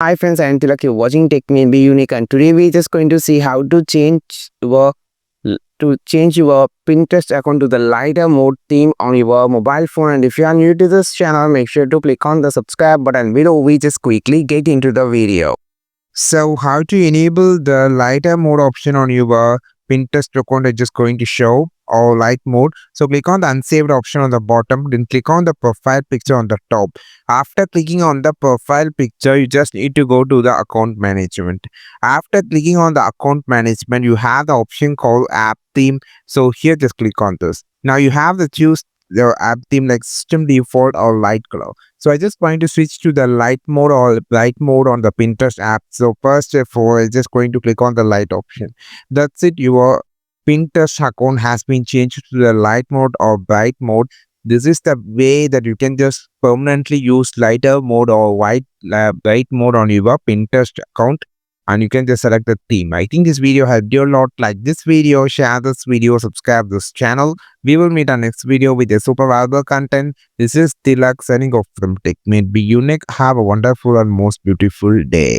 Hi friends, I am Tilak. You're watching Tech Me and Be Unique, and today we're just going to see how to change your Pinterest account to the lighter mode theme on your mobile phone. And if you are new to this channel, make sure to click on the subscribe button below. We just quickly get into the video. So how to enable the lighter mode option on your Pinterest account is just going to show or light mode. So click on the unsaved option on the bottom, then click on the profile picture on the top. After clicking on the profile picture, you just need to go to the account management. After clicking on the account management, you have the option called app theme. So here just click on this. Now you have to choose the app theme like system default or light color. So I just going to switch to the light mode or bright mode on the Pinterest app. So first of all, I'm just going to click on the light option. That's it. Your Pinterest account has been changed to the light mode or bright mode. This is the way that you can just permanently use lighter mode or bright mode on your Pinterest account, and you can just select the theme. I think this video helped you a lot. Like this video, share this video, subscribe this channel. We will meet our next video with a super valuable content. This is Tilak signing off from TechMate. Be unique. Have a wonderful and most beautiful day.